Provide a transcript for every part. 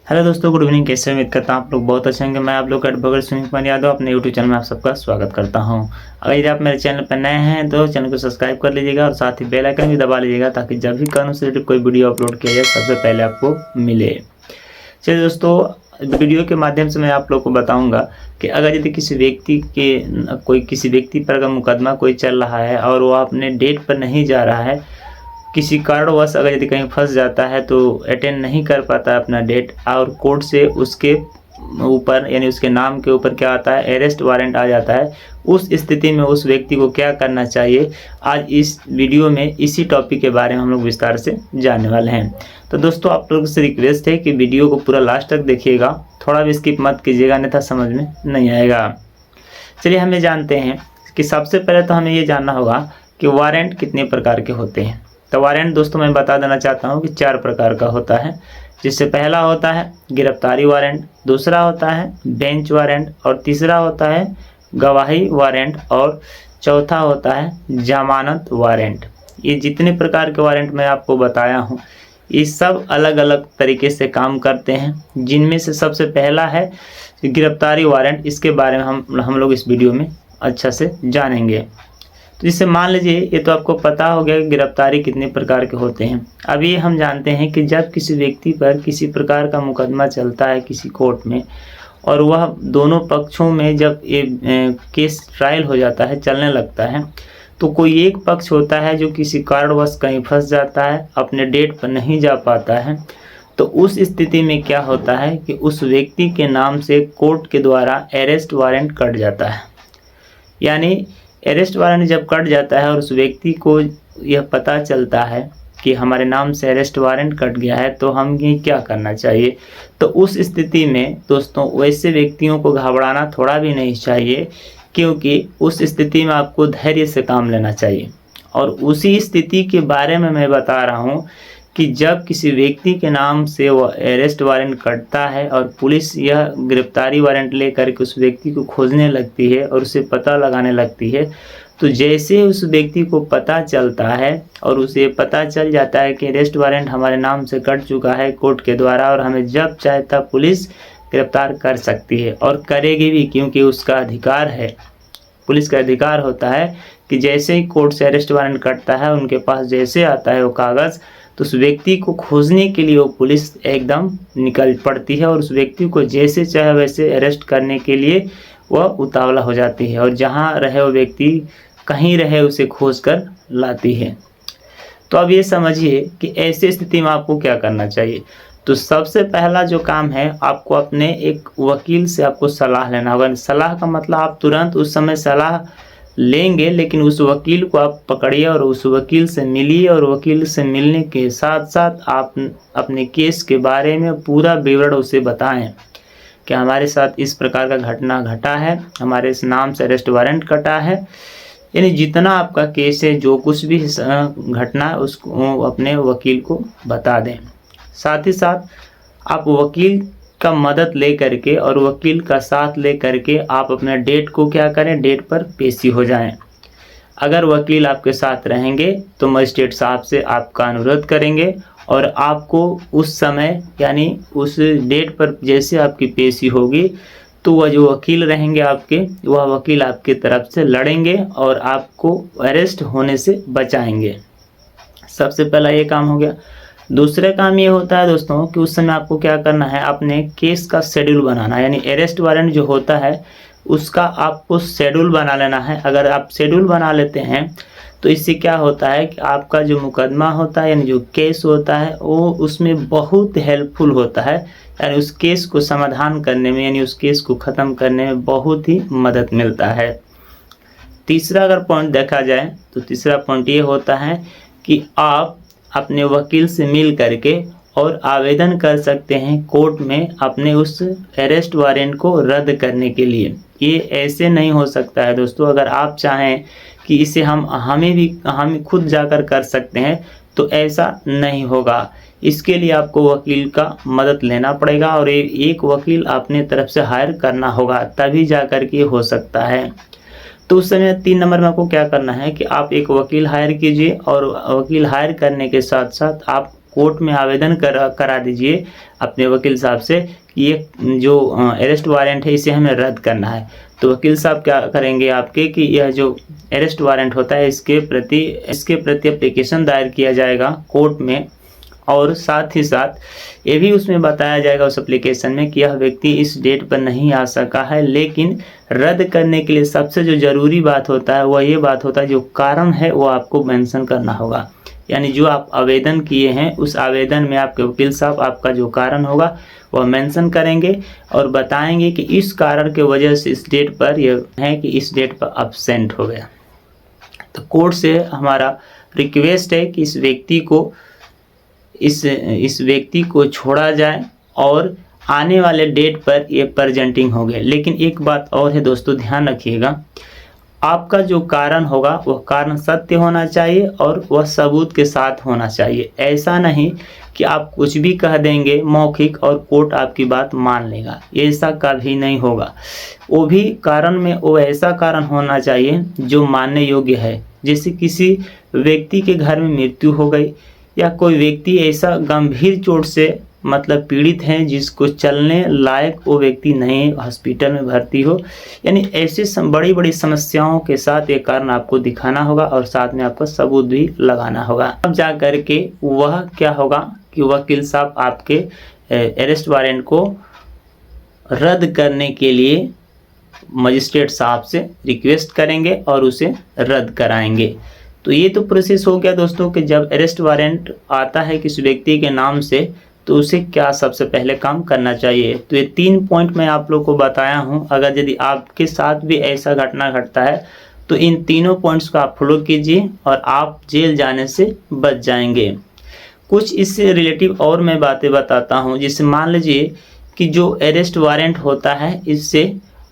Hello दोस्तों, good evening. कैसे उम्मीद करता हूँ आप लोग बहुत अच्छे होंगे। मैं आप लोग का एडवोकेट सुनील कुमार यादव अपने यूट्यूब चैनल में आप सबका स्वागत करता हूँ। अगर यदि आप मेरे चैनल पर नए हैं तो चैनल को सब्सक्राइब कर लीजिएगा और साथ ही बेल आइकन भी दबा लीजिएगा ताकि जब भी कानून से रिलेटेड कोई वीडियो अपलोड किया जाए सबसे पहले आपको मिले। चलिए दोस्तों, वीडियो के माध्यम से मैं आप लोग को बताऊंगा कि अगर यदि किसी व्यक्ति पर अगर मुकदमा कोई चल रहा है और वो अपने डेट पर नहीं जा रहा है, किसी कारणवश अगर यदि कहीं फंस जाता है तो अटेंड नहीं कर पाता है अपना डेट, और कोर्ट से उसके ऊपर यानी उसके नाम के ऊपर क्या आता है, अरेस्ट वारंट आ जाता है। उस स्थिति में उस व्यक्ति को क्या करना चाहिए, आज इस वीडियो में इसी टॉपिक के बारे में हम लोग विस्तार से जानने वाले हैं। तो दोस्तों, आप लोगों से रिक्वेस्ट है कि वीडियो को पूरा लास्ट तक देखिएगा, थोड़ा भी स्किप मत कीजिएगा, अन्यथा समझ में नहीं आएगा। चलिए हमें जानते हैं कि सबसे पहले तो हमें ये जानना होगा कि वारंट कितने प्रकार के होते हैं। तो वारंट दोस्तों मैं बता देना चाहता हूँ कि 4 प्रकार का होता है, जिससे पहला होता है गिरफ्तारी वारंट, दूसरा होता है बेंच वारंट, और तीसरा होता है गवाही वारंट, और चौथा होता है जमानत वारंट। ये जितने प्रकार के वारंट मैं आपको बताया हूँ ये सब अलग अलग तरीके से काम करते हैं, जिनमें से सबसे पहला है गिरफ्तारी वारंट। इसके बारे में हम लोग इस वीडियो में अच्छा से जानेंगे। तो जिससे मान लीजिए ये तो आपको पता हो गया कि गिरफ्तारी कितने प्रकार के होते हैं। अब ये हम जानते हैं कि जब किसी व्यक्ति पर किसी प्रकार का मुकदमा चलता है किसी कोर्ट में, और वह दोनों पक्षों में जब ये केस ट्रायल हो जाता है, चलने लगता है, तो कोई एक पक्ष होता है जो किसी कारणवश कहीं फंस जाता है, अपने डेट पर नहीं जा पाता है। तो उस स्थिति में क्या होता है कि उस व्यक्ति के नाम से कोर्ट के द्वारा अरेस्ट वारंट कट जाता है। यानी अरेस्ट वारंट जब कट जाता है और उस व्यक्ति को यह पता चलता है कि हमारे नाम से अरेस्ट वारंट कट गया है, तो हम ये क्या करना चाहिए। तो उस स्थिति में दोस्तों वैसे व्यक्तियों को घबराना थोड़ा भी नहीं चाहिए, क्योंकि उस स्थिति में आपको धैर्य से काम लेना चाहिए। और उसी स्थिति के बारे में मैं बता रहा हूँ कि जब किसी व्यक्ति के नाम से वो अरेस्ट वारंट कटता है और पुलिस यह गिरफ्तारी वारंट लेकर के उस व्यक्ति को खोजने लगती है और उसे पता लगाने लगती है, तो जैसे उस व्यक्ति को पता चलता है और उसे पता चल जाता है कि अरेस्ट वारंट हमारे नाम से कट चुका है कोर्ट के द्वारा और हमें जब चाहे तब पुलिस गिरफ्तार कर सकती है और करेगी भी, क्योंकि उसका अधिकार है। पुलिस का अधिकार होता है कि जैसे ही कोर्ट से अरेस्ट वारंट कटता है, उनके पास जैसे आता है वो कागज़, तो उस व्यक्ति को खोजने के लिए वो पुलिस एकदम निकल पड़ती है और उस व्यक्ति को जैसे चाहे वैसे अरेस्ट करने के लिए वह उतावला हो जाती है, और जहाँ रहे वो व्यक्ति कहीं रहे उसे खोज कर लाती है। तो अब ये समझिए कि ऐसी स्थिति में आपको क्या करना चाहिए। तो सबसे पहला जो काम है, आपको अपने एक वकील से आपको सलाह लेना होगा। सलाह का मतलब आप तुरंत उस समय सलाह लेंगे, लेकिन उस वकील को आप पकड़िए और उस वकील से मिलिए, और वकील से मिलने के साथ साथ आप अपने केस के बारे में पूरा विवरण उसे बताएं कि हमारे साथ इस प्रकार का घटना घटा है, हमारे इस नाम से अरेस्ट वारंट कटा है। यानी जितना आपका केस है, जो कुछ भी घटना है उसको अपने वकील को बता दें। साथ ही साथ आप वकील का मदद ले करके और वकील का साथ ले करके आप अपना डेट को क्या करें, डेट पर पेशी हो जाएं। अगर वकील आपके साथ रहेंगे तो मजिस्ट्रेट साहब से आपका अनुरोध करेंगे और आपको उस समय यानी उस डेट पर जैसे आपकी पेशी होगी तो वह जो वकील रहेंगे आपके, वह वकील आपकी तरफ से लड़ेंगे और आपको अरेस्ट होने से बचाएंगे। सबसे पहला ये काम हो गया। दूसरा काम ये होता है दोस्तों कि उस समय आपको क्या करना है, अपने केस का शेड्यूल बनाना, यानी अरेस्ट वारंट जो होता है उसका आपको शेड्यूल बना लेना है। अगर आप शेड्यूल बना लेते हैं तो इससे क्या होता है कि आपका जो मुकदमा होता है यानी जो केस होता है वो उसमें बहुत हेल्पफुल होता है, यानी उस केस को समाधान करने में यानी उस केस को ख़त्म करने में बहुत ही मदद मिलता है। तीसरा अगर पॉइंट देखा जाए तो तीसरा पॉइंट ये होता है कि आप अपने वकील से मिल करके और आवेदन कर सकते हैं कोर्ट में अपने उस अरेस्ट वारंट को रद्द करने के लिए। ये ऐसे नहीं हो सकता है दोस्तों। अगर आप चाहें कि इसे हम खुद जाकर कर सकते हैं तो ऐसा नहीं होगा। इसके लिए आपको वकील का मदद लेना पड़ेगा और एक वकील अपने तरफ से हायर करना होगा, तभी जाकर के हो सकता है। तो उस समय 3 नंबर में आपको क्या करना है कि आप एक वकील हायर कीजिए और वकील हायर करने के साथ साथ आप कोर्ट में आवेदन करा दीजिए अपने वकील साहब से कि ये जो अरेस्ट वारंट है इसे हमें रद्द करना है। तो वकील साहब क्या करेंगे आपके कि यह जो अरेस्ट वारंट होता है इसके प्रति एप्लीकेशन दायर किया जाएगा कोर्ट में, और साथ ही साथ ये भी उसमें बताया जाएगा उस एप्लीकेशन में कि यह व्यक्ति इस डेट पर नहीं आ सका है, लेकिन रद्द करने के लिए सबसे जो ज़रूरी बात होता है वह ये बात होता है जो कारण है वो आपको मेंशन करना होगा। यानी जो आप आवेदन किए हैं उस आवेदन में आपके वकील साहब आपका जो कारण होगा वह मेंशन करेंगे और बताएंगे कि इस कारण के वजह से इस डेट पर यह है कि इस डेट पर अब्सेंट हो गया। तो कोर्ट से हमारा रिक्वेस्ट है कि इस व्यक्ति को छोड़ा जाए और आने वाले डेट पर ये प्रेजेंटिंग हो गए। लेकिन एक बात और है दोस्तों, ध्यान रखिएगा, आपका जो कारण होगा वह कारण सत्य होना चाहिए और वह सबूत के साथ होना चाहिए। ऐसा नहीं कि आप कुछ भी कह देंगे मौखिक और कोर्ट आपकी बात मान लेगा, ऐसा कभी नहीं होगा। वो भी कारण में वो ऐसा कारण होना चाहिए जो मानने योग्य है। जैसे किसी व्यक्ति के घर में मृत्यु हो गई या कोई व्यक्ति ऐसा गंभीर चोट से मतलब पीड़ित हैं जिसको चलने लायक वो व्यक्ति नहीं हॉस्पिटल में भर्ती हो, यानी ऐसे बड़ी बड़ी समस्याओं के साथ ये कारण आपको दिखाना होगा और साथ में आपको सबूत भी लगाना होगा। अब जा कर के वह क्या होगा कि वकील साहब आपके अरेस्ट वारंट को रद्द करने के लिए मजिस्ट्रेट साहब से रिक्वेस्ट करेंगे और उसे रद्द कराएंगे। तो ये तो प्रोसेस हो गया दोस्तों कि जब अरेस्ट वारंट आता है किसी व्यक्ति के नाम से तो उसे क्या सबसे पहले काम करना चाहिए। तो ये 3 पॉइंट मैं आप लोग को बताया हूँ। अगर यदि आपके साथ भी ऐसा घटना घटता है तो इन तीनों पॉइंट्स को आप फॉलो कीजिए और आप जेल जाने से बच जाएंगे। कुछ इससे रिलेटिव और मैं बातें बताता हूँ। जिससे मान लीजिए कि जो अरेस्ट वारंट होता है इससे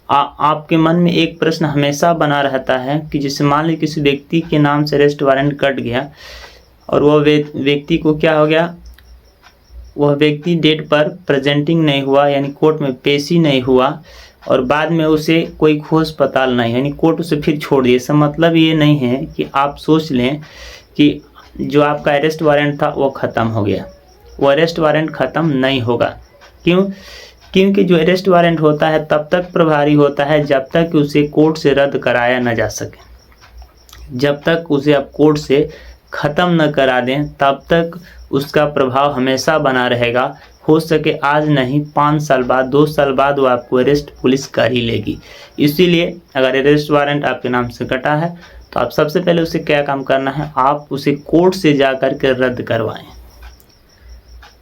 आपके मन में एक प्रश्न हमेशा बना रहता है कि जैसे मान लीजिए किसी व्यक्ति के नाम से अरेस्ट वारंट कट गया और वह व्यक्ति को क्या हो गया, वह व्यक्ति डेट पर प्रेजेंटिंग नहीं हुआ, यानी कोर्ट में पेश ही नहीं हुआ और बाद में उसे कोई खोज पताल नहीं, यानी कोर्ट उसे फिर छोड़ दिए। इसका मतलब ये नहीं है कि आप सोच लें कि जो आपका अरेस्ट वारंट था वो ख़त्म हो गया। वो अरेस्ट वारंट ख़त्म नहीं होगा। क्योंकि जो अरेस्ट वारंट होता है तब तक प्रभावी होता है जब तक उसे कोर्ट से रद्द कराया न जा सके। जब तक उसे आप कोर्ट से ख़त्म न करा दें तब तक उसका प्रभाव हमेशा बना रहेगा। हो सके आज नहीं 5 साल बाद 2 साल बाद वो आपको अरेस्ट पुलिस कर ही लेगी। इसीलिए अगर अरेस्ट वारंट आपके नाम से कटा है तो आप सबसे पहले उसे क्या काम करना है, आप उसे कोर्ट से जा कर के रद्द करवाएं।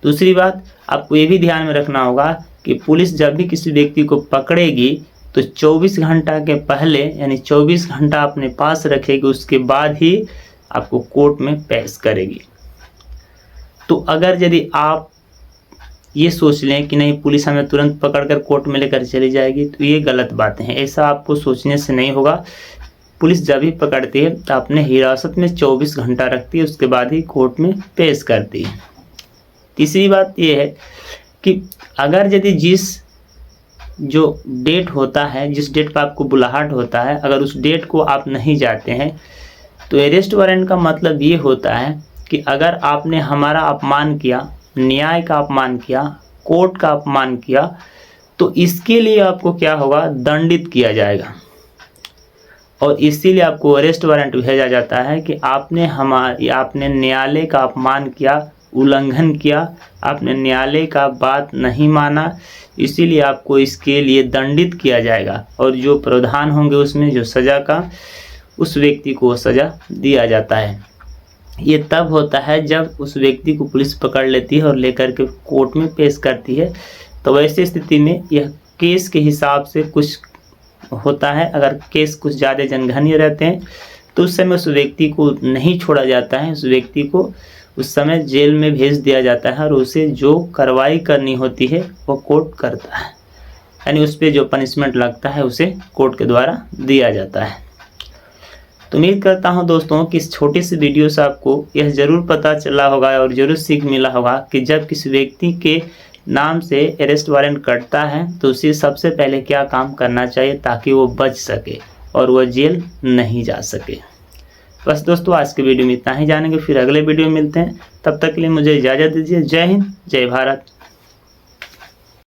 दूसरी बात आपको ये भी ध्यान में रखना होगा कि पुलिस जब भी किसी व्यक्ति को पकड़ेगी तो 24 घंटा के पहले यानी 24 घंटा अपने पास रखेगी, उसके बाद ही आपको कोर्ट में पेश करेगी। तो अगर यदि आप ये सोच लें कि नहीं पुलिस हमें तुरंत पकड़कर कोर्ट में लेकर चली जाएगी तो ये गलत बातें हैं। ऐसा आपको सोचने से नहीं होगा। पुलिस जब भी पकड़ती है तो अपने हिरासत में 24 घंटा रखती है, उसके बाद ही कोर्ट में पेश करती है। तीसरी बात ये है कि अगर यदि जिस जो डेट होता है, जिस डेट पर आपको बुलाहट होता है, अगर उस डेट को आप नहीं जाते हैं तो अरेस्ट वारंट का मतलब ये होता है कि अगर आपने हमारा अपमान किया, न्याय का अपमान किया, कोर्ट का अपमान किया, तो इसके लिए आपको क्या होगा, दंडित किया जाएगा। और इसीलिए आपको अरेस्ट वारंट भेजा जाता है कि आपने न्यायालय का अपमान किया, उल्लंघन किया, आपने न्यायालय का बात नहीं माना, इसीलिए आपको इसके लिए दंडित किया जाएगा। और जो प्रावधान होंगे उसमें जो सज़ा का, उस व्यक्ति को सज़ा दिया जाता है। ये तब होता है जब उस व्यक्ति को पुलिस पकड़ लेती है और लेकर के कोर्ट में पेश करती है। तो वैसी स्थिति में यह केस के हिसाब से कुछ होता है। अगर केस कुछ ज़्यादा जनघनीय रहते हैं तो उस समय उस व्यक्ति को नहीं छोड़ा जाता है, उस व्यक्ति को उस समय जेल में भेज दिया जाता है और उसे जो कार्रवाई करनी होती है वो कोर्ट करता है, यानी उस पर जो पनिशमेंट लगता है उसे कोर्ट के द्वारा दिया जाता है। तो उम्मीद करता हूं दोस्तों कि इस छोटी सी वीडियो से आपको यह ज़रूर पता चला होगा और ज़रूर सीख मिला होगा कि जब किसी व्यक्ति के नाम से अरेस्ट वारंट कटता है तो उसे सबसे पहले क्या काम करना चाहिए ताकि वो बच सके और वह जेल नहीं जा सके। बस दोस्तों आज के वीडियो में इतना ही जानेंगे, फिर अगले वीडियो में मिलते हैं। तब तक के लिए मुझे इजाज़त दीजिए। जय हिंद, जय भारत।